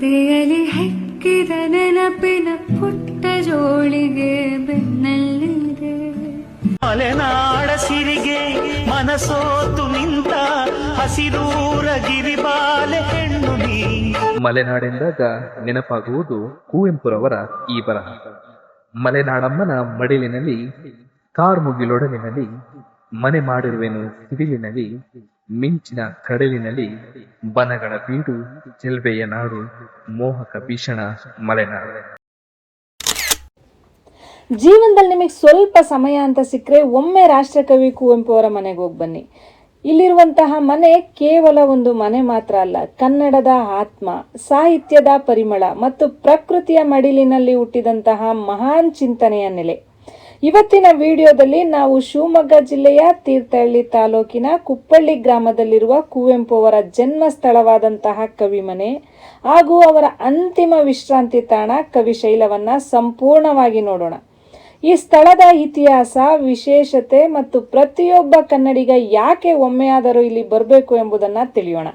ಎದೆಯಲ್ಲಿ ಹೆಕ್ಕಿದ ನೆನಪಿನ ಪುಟ್ಟ ಜೋಳಿಗೆ ಬೆನ್ನಲ್ಲಿದೆ. ಮಲೆನಾಡ ಸಿರಿಗೆ ಮನಸೋತು ನಿಂತ ಹಸಿರೂರ ಗಿರಿಬಾಲೆ ಹೆಣ್ಣು ನೀ. ಮಲೆನಾಡೆಂದಾಗ ನೆನಪಾಗುವುದು ಕುವೆಂಪುರವರ ಈ ಬರಹ. ಮಲೆನಾಡಮ್ಮನ ಮಡಿಲಿನಲ್ಲಿ ಕಾರ್ಮುಗಿಲೊಡಲಿನಲ್ಲಿ ಮನೆ ಮಾಡಿರುವೆನು ಸಿಡಿಲಿನಲ್ಲಿ, ಮಿಂಚಿನ ಕಡಲಿನಲ್ಲಿ ಬನಗಳ ಬೀಡು ಚೆಲ್ವೆಯ ನಾಡು, ಮೋಹಕ ಭೀಷಣ ಮಲೆನಾಡು. ಜೀವನದಲ್ಲಿ ನಿಮಗೆ ಸ್ವಲ್ಪ ಸಮಯ ಅಂತ ಸಿಕ್ಕರೆ ಒಮ್ಮೆ ರಾಷ್ಟ್ರಕವಿ ಕುವೆಂಪು ಅವರ ಮನೆಗೆ ಹೋಗಿ ಬನ್ನಿ. ಇಲ್ಲಿರುವಂತಹ ಮನೆ ಕೇವಲ ಒಂದು ಮನೆ ಮಾತ್ರ ಅಲ್ಲ, ಕನ್ನಡದ ಆತ್ಮ, ಸಾಹಿತ್ಯದ ಪರಿಮಳ ಮತ್ತು ಪ್ರಕೃತಿಯ ಮಡಿಲಿನಲ್ಲಿ ಹುಟ್ಟಿದಂತಹ ಮಹಾನ್ ಚಿಂತನೆಯ ನೆಲೆ. ಇವತ್ತಿನ ವಿಡಿಯೋದಲ್ಲಿ ನಾವು ಶಿವಮೊಗ್ಗ ಜಿಲ್ಲೆಯ ತೀರ್ಥಹಳ್ಳಿ ತಾಲೂಕಿನ ಕುಪ್ಪಳ್ಳಿ ಗ್ರಾಮದಲ್ಲಿರುವ ಕುವೆಂಪು ಅವರ ಜನ್ಮ ಸ್ಥಳವಾದಂತಹ ಕವಿಮನೆ ಹಾಗೂ ಅವರ ಅಂತಿಮ ವಿಶ್ರಾಂತಿ ತಾಣ ಕವಿಶೈಲವನ್ನ ಸಂಪೂರ್ಣವಾಗಿ ನೋಡೋಣ. ಈ ಸ್ಥಳದ ಇತಿಹಾಸ, ವಿಶೇಷತೆ ಮತ್ತು ಪ್ರತಿಯೊಬ್ಬ ಕನ್ನಡಿಗ ಯಾಕೆ ಒಮ್ಮೆಯಾದರೂ ಇಲ್ಲಿ ಬರಬೇಕು ಎಂಬುದನ್ನು ತಿಳಿಯೋಣ.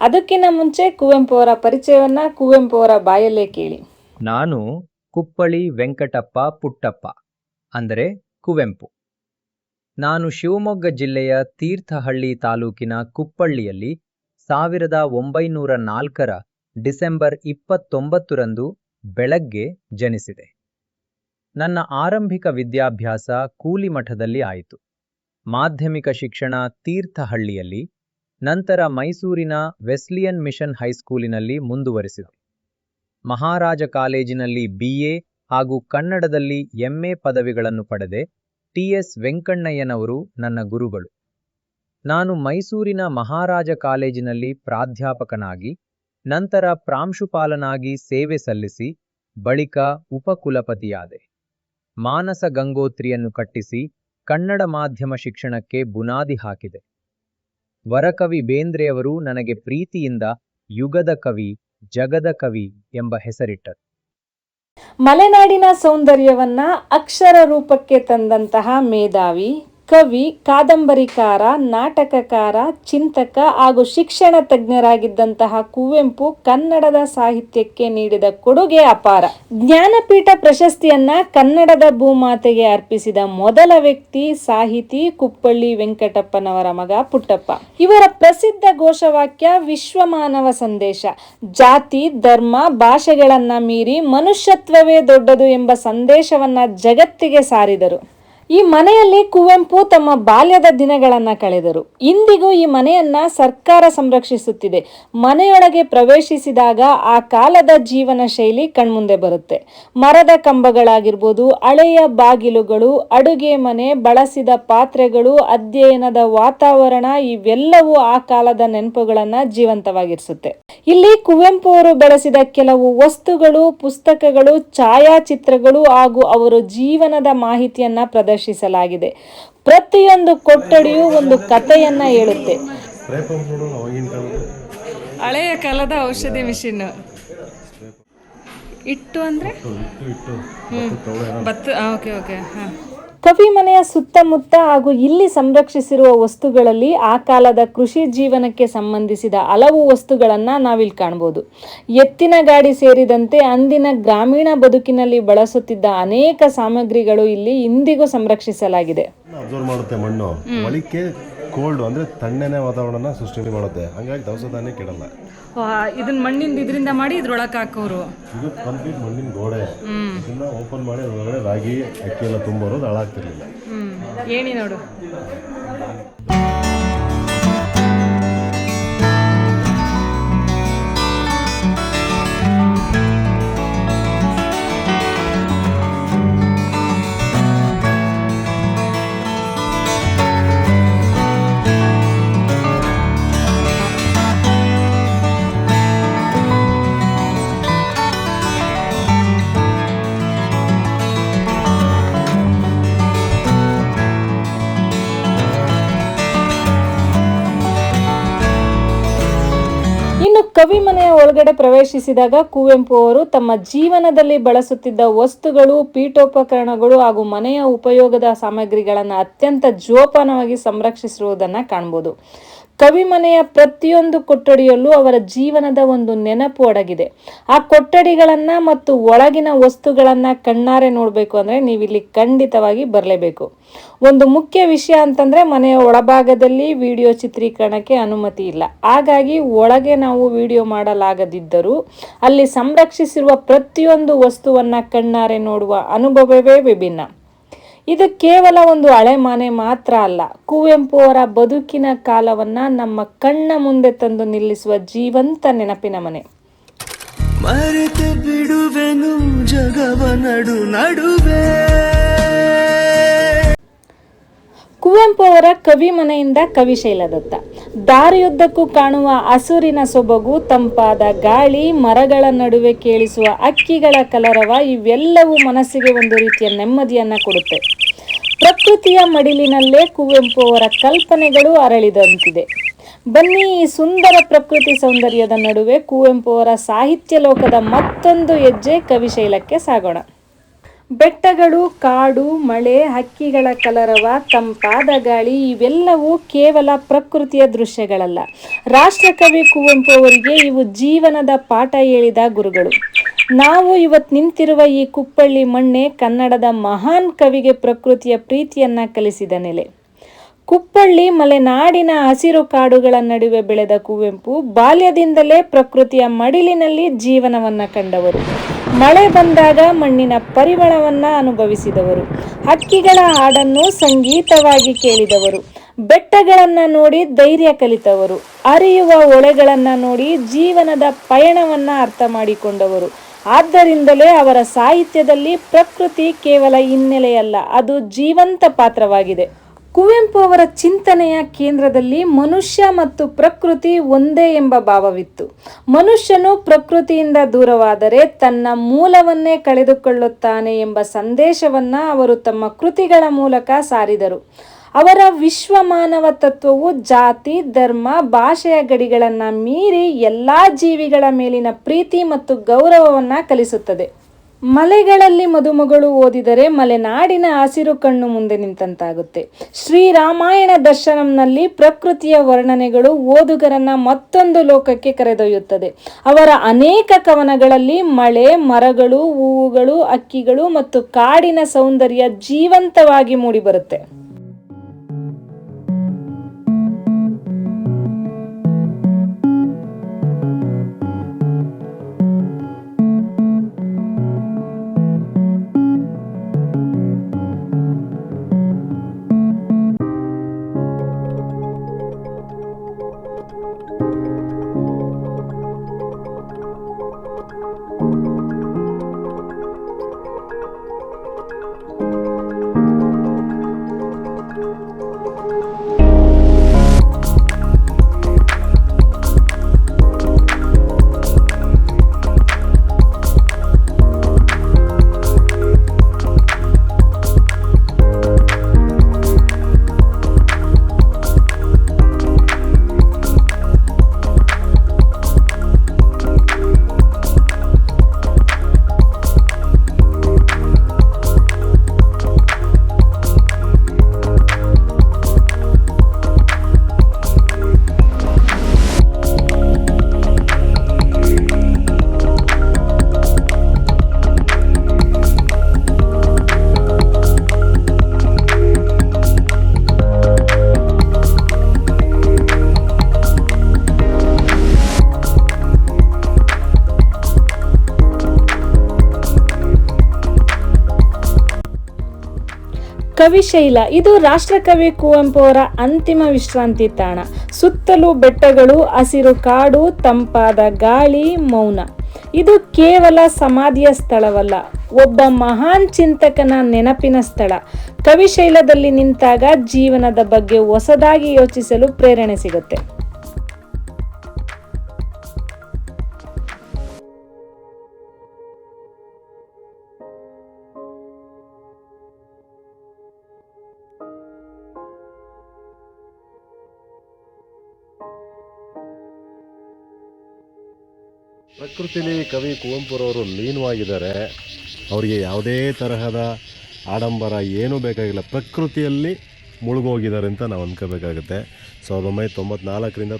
ಅದಕ್ಕಿಂತ ಮುಂಚೆ ಕುವೆಂಪು ಅವರ ಪರಿಚಯವನ್ನ ಕುವೆಂಪು ಅವರ ಬಾಯಲ್ಲೇ ಕೇಳಿ. ನಾನು ಕುಪ್ಪಳಿ ವೆಂಕಟಪ್ಪ ಪುಟ್ಟಪ್ಪ ಅಂದರೆ ಕುವೆಂಪು. ನಾನು ಶಿವಮೊಗ್ಗ ಜಿಲ್ಲೆಯ ತೀರ್ಥಹಳ್ಳಿ ತಾಲೂಕಿನ ಕುಪ್ಪಳ್ಳಿಯಲ್ಲಿ 1904ರ ಡಿಸೆಂಬರ್ 29ರಂದು ಬೆಳಗ್ಗೆ ಜನಿಸಿದೆ. ನನ್ನ ಆರಂಭಿಕ ವಿದ್ಯಾಭ್ಯಾಸ ಕೂಲಿಮಠದಲ್ಲಿ ಆಯಿತು. ಮಾಧ್ಯಮಿಕ ಶಿಕ್ಷಣ ತೀರ್ಥಹಳ್ಳಿಯಲ್ಲಿ, ನಂತರ ಮೈಸೂರಿನ ವೆಸ್ಲಿಯನ್ ಮಿಷನ್ ಹೈಸ್ಕೂಲಿನಲ್ಲಿ ಮುಂದುವರಿಸಿದೆ. ಮಹಾರಾಜ ಕಾಲೇಜಿನಲ್ಲಿ BA ಹಾಗೂ ಕನ್ನಡದಲ್ಲಿ MA ಪದವಿಗಳನ್ನು ಪಡೆದೆ. TS ವೆಂಕಣ್ಣಯ್ಯನವರು ನನ್ನ ಗುರುಗಳು. ನಾನು ಮೈಸೂರಿನ ಮಹಾರಾಜ ಕಾಲೇಜಿನಲ್ಲಿ ಪ್ರಾಧ್ಯಾಪಕನಾಗಿ, ನಂತರ ಪ್ರಾಂಶುಪಾಲನಾಗಿ ಸೇವೆ ಸಲ್ಲಿಸಿ ಬಳಿಕ ಉಪಕುಲಪತಿಯಾದೆ. ಮಾನಸ ಗಂಗೋತ್ರಿಯನ್ನು ಕಟ್ಟಿಸಿ ಕನ್ನಡ ಮಾಧ್ಯಮ ಶಿಕ್ಷಣಕ್ಕೆ ಬುನಾದಿ ಹಾಕಿದೆ. ವರಕವಿ ಬೇಂದ್ರೆಯವರು ನನಗೆ ಪ್ರೀತಿಯಿಂದ ಯುಗದ ಕವಿ, ಜಗದ ಕವಿ ಎಂಬ ಹೆಸರಿಟ್ಟರು. ಮಲೆನಾಡಿನ ಸೌಂದರ್ಯವನ್ನ ಅಕ್ಷರ ರೂಪಕ್ಕೆ ತಂದಂತಹ ಮೇಧಾವಿ, ಕವಿ, ಕಾದಂಬರಿಕಾರ, ನಾಟಕಕಾರ, ಚಿಂತಕ ಹಾಗೂ ಶಿಕ್ಷಣ ತಜ್ಞರಾಗಿದ್ದಂತಹ ಕುವೆಂಪು ಕನ್ನಡದ ಸಾಹಿತ್ಯಕ್ಕೆ ನೀಡಿದ ಕೊಡುಗೆ ಅಪಾರ. ಜ್ಞಾನಪೀಠ ಪ್ರಶಸ್ತಿಯನ್ನ ಕನ್ನಡದ ಭೂಮಾತೆಗೆ ಅರ್ಪಿಸಿದ ಮೊದಲ ವ್ಯಕ್ತಿ ಸಾಹಿತಿ ಕುಪ್ಪಳ್ಳಿ ವೆಂಕಟಪ್ಪನವರ ಮಗ ಪುಟ್ಟಪ್ಪ. ಇವರ ಪ್ರಸಿದ್ಧ ಘೋಷವಾಕ್ಯ ವಿಶ್ವಮಾನವ ಸಂದೇಶ. ಜಾತಿ, ಧರ್ಮ, ಭಾಷೆಗಳನ್ನ ಮೀರಿ ಮನುಷ್ಯತ್ವವೇ ದೊಡ್ಡದು ಎಂಬ ಸಂದೇಶವನ್ನ ಜಗತ್ತಿಗೆ ಸಾರಿದರು. ಈ ಮನೆಯಲ್ಲಿ ಕುವೆಂಪು ತಮ್ಮ ಬಾಲ್ಯದ ದಿನಗಳನ್ನು ಕಳೆದರು. ಇಂದಿಗೂ ಈ ಮನೆಯನ್ನ ಸರ್ಕಾರ ಸಂರಕ್ಷಿಸುತ್ತಿದೆ. ಮನೆಯೊಳಗೆ ಪ್ರವೇಶಿಸಿದಾಗ ಆ ಕಾಲದ ಜೀವನ ಶೈಲಿ ಕಣ್ಮುಂದೆ ಬರುತ್ತೆ. ಮರದ ಕಂಬಗಳಾಗಿರ್ಬೋದು, ಹಳೆಯ ಬಾಗಿಲುಗಳು, ಅಡುಗೆ ಮನೆ, ಬಳಸಿದ ಪಾತ್ರೆಗಳು, ಅಧ್ಯಯನದ ವಾತಾವರಣ ಇವೆಲ್ಲವೂ ಆ ಕಾಲದ ನೆನಪುಗಳನ್ನ ಜೀವಂತವಾಗಿರಿಸುತ್ತೆ. ಇಲ್ಲಿ ಕುವೆಂಪು ಅವರು ಬಳಸಿದ ಕೆಲವು ವಸ್ತುಗಳು, ಪುಸ್ತಕಗಳು, ಛಾಯಾಚಿತ್ರಗಳು ಹಾಗೂ ಅವರು ಜೀವನದ ಮಾಹಿತಿಯನ್ನ ಪ್ರದರ್ಶಿಸಲಾಗಿದೆ. ಪ್ರತಿಯೊಂದು ಕೊಠಡಿಯೂ ಒಂದು ಕಥೆಯನ್ನ ಹೇಳುತ್ತೆ. ಹಳೆಯ ಕಾಲದ ಔಷಧಿ ಮಿಷಿನ್ ಇಟ್ಟು ಅಂದ್ರೆ ಕವಿಮನೆಯ ಸುತ್ತಮುತ್ತ ಹಾಗೂ ಇಲ್ಲಿ ಸಂರಕ್ಷಿಸಿರುವ ವಸ್ತುಗಳಲ್ಲಿ ಆ ಕಾಲದ ಕೃಷಿ ಜೀವನಕ್ಕೆ ಸಂಬಂಧಿಸಿದ ಹಲವು ವಸ್ತುಗಳನ್ನು ನಾವಿಲ್ಲಿ ಕಾಣ್ಬೋದು. ಎತ್ತಿನ ಗಾಡಿ ಸೇರಿದಂತೆ ಅಂದಿನ ಗ್ರಾಮೀಣ ಬದುಕಿನಲ್ಲಿ ಬಳಸುತ್ತಿದ್ದ ಅನೇಕ ಸಾಮಗ್ರಿಗಳು ಇಲ್ಲಿ ಇಂದಿಗೂ ಸಂರಕ್ಷಿಸಲಾಗಿದೆ. ಮಣ್ಣು ಒಳಿಕೆ ಕೋಲ್ಡ್ ಅಂದ್ರೆ ತಣ್ಣನೆ ವಾತಾವರಣ ಸೃಷ್ಟಿ ಮಾಡುತ್ತೆ, ಹಾಗಾಗಿ ದವಸ ಧಾನ್ಯ ಕೆಡಲ್ಲ. ಇದನ್ನ ಮಣ್ಣಿಂದ ಇದರಿಂದ ಮಾಡಿ ಇದ್ರೊಳಗೆ ಹಾಕೋರು. ಇದು ಕಂಪ್ಲೀಟ್ ಮಣ್ಣಿನ ಗೋಡೆ. ಇದನ್ನ ಓಪನ್ ಮಾಡಿ ಒಳಗಡೆ ರಾಗಿ ಅಕ್ಕಿ ಎಲ್ಲ ತುಂಬೋರು ಹಾಳಾಗ್ತಿರ್ಲಿಲ್ಲ. ಏನಿ ನೋಡು. ಕವಿಮನೆಯ ಒಳಗಡೆ ಪ್ರವೇಶಿಸಿದಾಗ ಕುವೆಂಪು ಅವರು ತಮ್ಮ ಜೀವನದಲ್ಲಿ ಬಳಸುತ್ತಿದ್ದ ವಸ್ತುಗಳು, ಪೀಠೋಪಕರಣಗಳು ಹಾಗೂ ಮನೆಯ ಉಪಯೋಗದ ಸಾಮಗ್ರಿಗಳನ್ನು ಅತ್ಯಂತ ಜೋಪಾನವಾಗಿ ಸಂರಕ್ಷಿಸಿರುವುದನ್ನು ಕಾಣಬಹುದು. ಕವಿಮನೆಯ ಪ್ರತಿಯೊಂದು ಕೊಠಡಿಯಲ್ಲೂ ಅವರ ಜೀವನದ ಒಂದು ನೆನಪು ಅಡಗಿದೆ. ಆ ಕೊಠಡಿಗಳನ್ನ ಮತ್ತು ಒಳಗಿನ ವಸ್ತುಗಳನ್ನ ಕಣ್ಣಾರೆ ನೋಡಬೇಕು ಅಂದ್ರೆ ನೀವಿಲ್ಲಿ ಖಂಡಿತವಾಗಿ ಬರಲೇಬೇಕು. ಒಂದು ಮುಖ್ಯ ವಿಷಯ ಅಂತಂದ್ರೆ ಮನೆಯ ಒಳಭಾಗದಲ್ಲಿ ವಿಡಿಯೋ ಚಿತ್ರೀಕರಣಕ್ಕೆ ಅನುಮತಿ ಇಲ್ಲ. ಹಾಗಾಗಿ ಒಳಗೆ ನಾವು ವಿಡಿಯೋ ಮಾಡಲಾಗದಿದ್ದರೂ ಅಲ್ಲಿ ಸಂರಕ್ಷಿಸಿರುವ ಪ್ರತಿಯೊಂದು ವಸ್ತುವನ್ನ ಕಣ್ಣಾರೆ ನೋಡುವ ಅನುಭವವೇ ವಿಭಿನ್ನ. ಇದು ಕೇವಲ ಒಂದು ಹಳೆ ಮನೆ ಮಾತ್ರ ಅಲ್ಲ, ಕುವೆಂಪು ಅವರ ಬದುಕಿನ ಕಾಲವನ್ನ ನಮ್ಮ ಕಣ್ಣ ಮುಂದೆ ತಂದು ನಿಲ್ಲಿಸುವ ಜೀವಂತ ನೆನಪಿನ ಮನೆ. ಮರೆತು ಬಿಡುವೆನು ಜಗವ ನಡುವೆ. ಕುವೆಂಪು ಅವರ ಕವಿ ಮನೆಯಿಂದ ಕವಿಶೈಲದತ್ತ. ದಾರಿಯುದ್ದಕ್ಕೂ ಕಾಣುವ ಹಸುರಿನ ಸೊಬಗು, ತಂಪಾದ ಗಾಳಿ, ಮರಗಳ ನಡುವೆ ಕೇಳಿಸುವ ಹಕ್ಕಿಗಳ ಕಲರವ ಇವೆಲ್ಲವೂ ಮನಸ್ಸಿಗೆ ಒಂದು ರೀತಿಯ ನೆಮ್ಮದಿಯನ್ನ ಕೊಡುತ್ತೆ. ಪ್ರಕೃತಿಯ ಮಡಿಲಿನಲ್ಲೇ ಕುವೆಂಪು ಅವರ ಕಲ್ಪನೆಗಳು ಅರಳಿದಂತಿದೆ. ಬನ್ನಿ ಈ ಸುಂದರ ಪ್ರಕೃತಿ ಸೌಂದರ್ಯದ ನಡುವೆ ಕುವೆಂಪು ಅವರ ಸಾಹಿತ್ಯ ಲೋಕದ ಮತ್ತೊಂದು ಹೆಜ್ಜೆ ಕವಿಶೈಲಕ್ಕೆ ಸಾಗೋಣ. ಬೆಟ್ಟಗಳು, ಕಾಡು, ಮಳೆ, ಹಕ್ಕಿಗಳ ಕಲರವ, ತಂಪಾದ ಗಾಳಿ ಇವೆಲ್ಲವೂ ಕೇವಲ ಪ್ರಕೃತಿಯ ದೃಶ್ಯಗಳಲ್ಲ. ರಾಷ್ಟ್ರಕವಿ ಕುವೆಂಪು ಅವರಿಗೆ ಇವು ಜೀವನದ ಪಾಠ ಹೇಳಿದ ಗುರುಗಳು. ನಾವು ಇವತ್ತು ನಿಂತಿರುವ ಈ ಕುಪ್ಪಳ್ಳಿ ಮಣ್ಣೆ ಕನ್ನಡದ ಮಹಾನ್ ಕವಿಗೆ ಪ್ರಕೃತಿಯ ಪ್ರೀತಿಯನ್ನ ಕಲಿಸಿದ ನೆಲೆ. ಕುಪ್ಪಳ್ಳಿ ಮಲೆನಾಡಿನ ಹಸಿರು ಕಾಡುಗಳ ನಡುವೆ ಬೆಳೆದ ಕುವೆಂಪು ಬಾಲ್ಯದಿಂದಲೇ ಪ್ರಕೃತಿಯ ಮಡಿಲಿನಲ್ಲಿ ಜೀವನವನ್ನ ಕಂಡವರು. ಮಳೆ ಬಂದಾಗ ಮಣ್ಣಿನ ಪರಿಮಳವನ್ನ ಅನುಭವಿಸಿದವರು. ಹಕ್ಕಿಗಳ ಹಾಡನ್ನು ಸಂಗೀತವಾಗಿ ಕೇಳಿದವರು. ಬೆಟ್ಟಗಳನ್ನ ನೋಡಿ ಧೈರ್ಯ ಕಲಿತವರು. ಹರಿಯುವ ಹೊಳೆಗಳನ್ನ ನೋಡಿ ಜೀವನದ ಪಯಣವನ್ನ ಅರ್ಥ ಮಾಡಿಕೊಂಡವರು. ಆದ್ದರಿಂದಲೇ ಅವರ ಸಾಹಿತ್ಯದಲ್ಲಿ ಪ್ರಕೃತಿ ಕೇವಲ ಹಿನ್ನೆಲೆಯಲ್ಲ, ಅದು ಜೀವಂತ ಪಾತ್ರವಾಗಿದೆ. ಕುವೆಂಪು ಅವರ ಚಿಂತನೆಯ ಕೇಂದ್ರದಲ್ಲಿ ಮನುಷ್ಯ ಮತ್ತು ಪ್ರಕೃತಿ ಒಂದೇ ಎಂಬ ಭಾವವಿತ್ತು. ಮನುಷ್ಯನು ಪ್ರಕೃತಿಯಿಂದ ದೂರವಾದರೆ ತನ್ನ ಮೂಲವನ್ನೇ ಕಳೆದುಕೊಳ್ಳುತ್ತಾನೆ ಎಂಬ ಸಂದೇಶವನ್ನ ಅವರು ತಮ್ಮ ಕೃತಿಗಳ ಮೂಲಕ ಸಾರಿದರು. ಅವರ ವಿಶ್ವಮಾನವ ತತ್ವವು ಜಾತಿ, ಧರ್ಮ, ಭಾಷೆಯ ಗಡಿಗಳನ್ನ ಮೀರಿ ಎಲ್ಲಾ ಜೀವಿಗಳ ಮೇಲಿನ ಪ್ರೀತಿ ಮತ್ತು ಗೌರವವನ್ನ ಕಲಿಸುತ್ತದೆ. ಮಲೆಗಳಲ್ಲಿ ಮದುಮಗಳು ಓದಿದರೆ ಮಲೆನಾಡಿನ ಹಸಿರು ಕಣ್ಣು ಮುಂದೆ ನಿಂತಂತಾಗುತ್ತೆ. ಶ್ರೀರಾಮಾಯಣ ದರ್ಶನಂನಲ್ಲಿ ಪ್ರಕೃತಿಯ ವರ್ಣನೆಗಳು ಓದುಗರನ್ನ ಮತ್ತೊಂದು ಲೋಕಕ್ಕೆ ಕರೆದೊಯ್ಯುತ್ತದೆ. ಅವರ ಅನೇಕ ಕವನಗಳಲ್ಲಿ ಮಳೆ, ಮರಗಳು, ಹೂವುಗಳು, ಹಕ್ಕಿಗಳು ಮತ್ತು ಕಾಡಿನ ಸೌಂದರ್ಯ ಜೀವಂತವಾಗಿ ಮೂಡಿಬರುತ್ತೆ. ಕವಿಶೈಲ ಇದು ರಾಷ್ಟ್ರಕವಿ ಕುವೆಂಪು ಅವರ ಅಂತಿಮ ವಿಶ್ರಾಂತಿ ತಾಣ. ಸುತ್ತಲೂ ಬೆಟ್ಟಗಳು, ಹಸಿರು ಕಾಡು, ತಂಪಾದ ಗಾಳಿ, ಮೌನ. ಇದು ಕೇವಲ ಸಮಾಧಿಯ ಸ್ಥಳವಲ್ಲ, ಒಬ್ಬ ಮಹಾನ್ ಚಿಂತಕನ ನೆನಪಿನ ಸ್ಥಳ. ಕವಿಶೈಲದಲ್ಲಿ ನಿಂತಾಗ ಜೀವನದ ಬಗ್ಗೆ ಹೊಸದಾಗಿ ಯೋಚಿಸಲು ಪ್ರೇರಣೆ ಸಿಗುತ್ತೆ. ಪ್ರಕೃತಿಲಿ ಕವಿ ಕುವೆಂಪುರವರು ಲೀನವಾಗಿದ್ದಾರೆ. ಅವರಿಗೆ ಯಾವುದೇ ತರಹದ ಆಡಂಬರ ಏನೂ ಬೇಕಾಗಿಲ್ಲ. ಪ್ರಕೃತಿಯಲ್ಲಿ ಮುಳುಗೋಗಿದ್ದಾರೆ ಅಂತ ನಾವು ಅಂದ್ಕೋಬೇಕಾಗುತ್ತೆ. 1994ರಿಂದ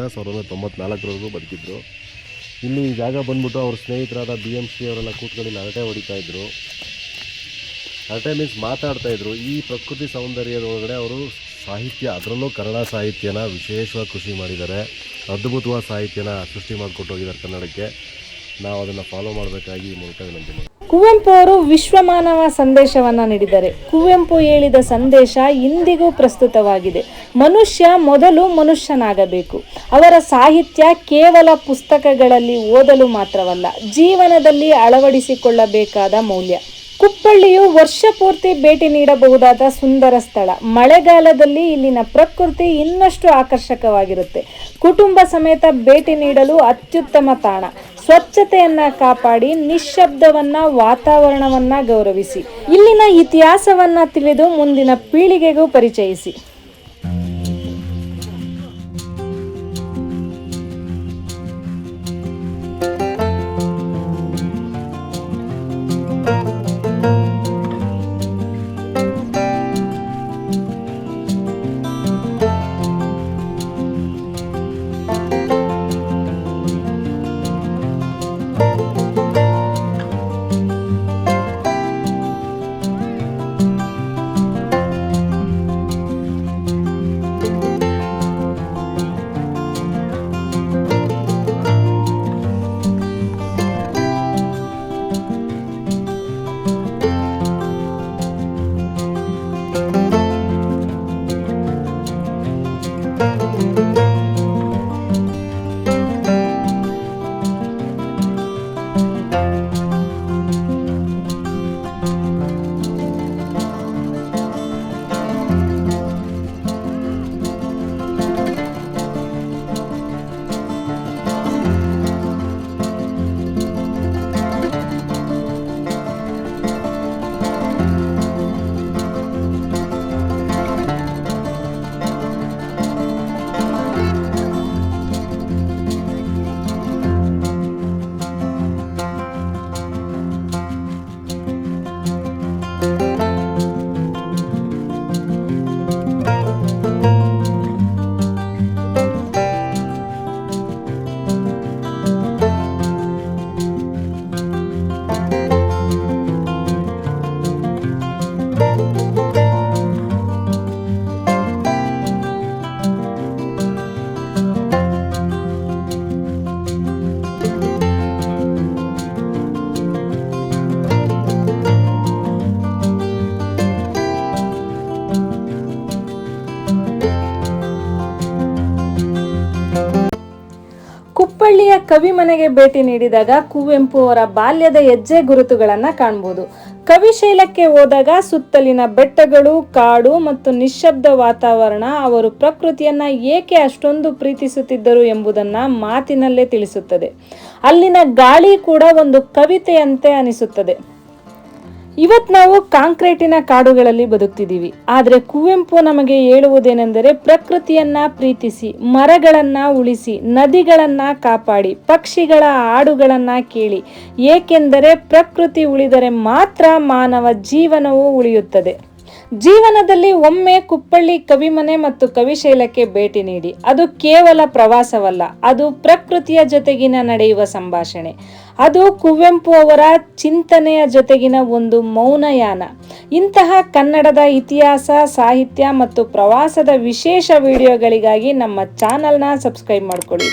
1994ವರೆಗೂ ಬದುಕಿದ್ರು. ಇಲ್ಲಿ ಈ ಜಾಗ ಬಂದ್ಬಿಟ್ಟು ಅವ್ರ ಸ್ನೇಹಿತರಾದ BMC ಅವರೆಲ್ಲ ಕೂತ್ಕೊಂಡು ಇಲ್ಲಿ ಹರಟೆ ಹೊಡಿತಾಯಿದ್ರು. ಹರಟೆ ಮೀನ್ಸ್ ಮಾತಾಡ್ತಾಯಿದ್ರು. ಈ ಪ್ರಕೃತಿ ಸೌಂದರ್ಯದ ಒಳಗಡೆ ಅವರು ಸಾಹಿತ್ಯ, ಅದರಲ್ಲೂ ಕನ್ನಡ ಸಾಹಿತ್ಯನ ವಿಶೇಷವಾಗಿ ಕೃಷಿ ಮಾಡಿದ್ದಾರೆ. ಅದ್ಭುತವಾದ ಸಾಹಿತ್ಯನ ಸೃಷ್ಟಿ ಮಾಡಿಕೊಟ್ಟು ಹೋಗಿದ್ದಾರೆ ಕನ್ನಡಕ್ಕೆ. ನಾವು ಅದನ್ನು ಫಾಲೋ ಮಾಡಬೇಕಾಗಿ ಈ ಮೂಲಕ ವಿನಂತಿ ಮಾಡ್ತೀವಿ. ಕುವೆಂಪು ಅವರು ವಿಶ್ವಮಾನವ ಸಂದೇಶವನ್ನ ನೀಡಿದ್ದಾರೆ. ಕುವೆಂಪು ಹೇಳಿದ ಸಂದೇಶ ಇಂದಿಗೂ ಪ್ರಸ್ತುತವಾಗಿದೆ. ಮನುಷ್ಯ ಮೊದಲು ಮನುಷ್ಯನಾಗಬೇಕು. ಅವರ ಸಾಹಿತ್ಯ ಕೇವಲ ಪುಸ್ತಕಗಳಲ್ಲಿ ಓದಲು ಮಾತ್ರವಲ್ಲ, ಜೀವನದಲ್ಲಿ ಅಳವಡಿಸಿಕೊಳ್ಳಬೇಕಾದ ಮೌಲ್ಯ. ಕುಪ್ಪಳ್ಳಿಯು ವರ್ಷ ಪೂರ್ತಿ ಭೇಟಿ ನೀಡಬಹುದಾದ ಸುಂದರ ಸ್ಥಳ. ಮಳೆಗಾಲದಲ್ಲಿ ಇಲ್ಲಿನ ಪ್ರಕೃತಿ ಇನ್ನಷ್ಟು ಆಕರ್ಷಕವಾಗಿರುತ್ತೆ. ಕುಟುಂಬ ಸಮೇತ ಭೇಟಿ ನೀಡಲು ಅತ್ಯುತ್ತಮ ತಾಣ. ಸ್ವಚ್ಛತೆಯನ್ನ ಕಾಪಾಡಿ, ನಿಶ್ಶಬ್ದವನ್ನ, ವಾತಾವರಣವನ್ನ ಗೌರವಿಸಿ, ಇಲ್ಲಿನ ಇತಿಹಾಸವನ್ನ ತಿಳಿದು ಮುಂದಿನ ಪೀಳಿಗೆಗೂ ಪರಿಚಯಿಸಿ. ಕುಪ್ಪಳ್ಳಿಯ ಕವಿ ಮನೆಗೆ ಭೇಟಿ ನೀಡಿದಾಗ ಕುವೆಂಪು ಅವರ ಬಾಲ್ಯದ ಹೆಜ್ಜೆ ಗುರುತುಗಳನ್ನು ಕಾಣಬಹುದು. ಕವಿಶೈಲಕ್ಕೆ ಹೋದಾಗ ಸುತ್ತಲಿನ ಬೆಟ್ಟಗಳು, ಕಾಡು ಮತ್ತು ನಿಶ್ಶಬ್ದ ವಾತಾವರಣ ಅವರು ಪ್ರಕೃತಿಯನ್ನ ಏಕೆ ಅಷ್ಟೊಂದು ಪ್ರೀತಿಸುತ್ತಿದ್ದರು ಎಂಬುದನ್ನು ಮಾತಿನಲ್ಲೇ ತಿಳಿಸುತ್ತದೆ. ಅಲ್ಲಿನ ಗಾಳಿ ಕೂಡ ಒಂದು ಕವಿತೆಯಂತೆ ಅನಿಸುತ್ತದೆ. ಇವತ್ತು ನಾವು ಕಾಂಕ್ರೀಟಿನ ಕಾಡುಗಳಲ್ಲಿ ಬದುಕ್ತಿದ್ದೀವಿ. ಆದರೆ ಕುವೆಂಪು ನಮಗೆ ಹೇಳುವುದೇನೆಂದರೆ ಪ್ರಕೃತಿಯನ್ನ ಪ್ರೀತಿಸಿ, ಮರಗಳನ್ನ ಉಳಿಸಿ, ನದಿಗಳನ್ನ ಕಾಪಾಡಿ, ಪಕ್ಷಿಗಳ ಹಾಡುಗಳನ್ನ ಕೇಳಿ. ಏಕೆಂದರೆ ಪ್ರಕೃತಿ ಉಳಿದರೆ ಮಾತ್ರ ಮಾನವ ಜೀವನವೂ ಉಳಿಯುತ್ತದೆ. ಜೀವನದಲ್ಲಿ ಒಮ್ಮೆ ಕುಪ್ಪಳ್ಳಿ ಕವಿಮನೆ ಮತ್ತು ಕವಿಶೈಲಕ್ಕೆ ಭೇಟಿ ನೀಡಿ. ಅದು ಕೇವಲ ಪ್ರವಾಸವಲ್ಲ, ಅದು ಪ್ರಕೃತಿಯ ಜೊತೆಗಿನ ನಡೆಯುವ ಸಂಭಾಷಣೆ. ಅದು ಕುವೆಂಪು ಅವರ ಚಿಂತನೆಯ ಜೊತೆಗಿನ ಒಂದು ಮೌನಯಾನ. ಇಂತಹ ಕನ್ನಡದ ಇತಿಹಾಸ, ಸಾಹಿತ್ಯ ಮತ್ತು ಪ್ರವಾಸದ ವಿಶೇಷ ವಿಡಿಯೋಗಳಿಗಾಗಿ ನಮ್ಮ ಚಾನಲ್ನ ಸಬ್ಸ್ಕ್ರೈಬ್ ಮಾಡಿಕೊಳ್ಳಿ.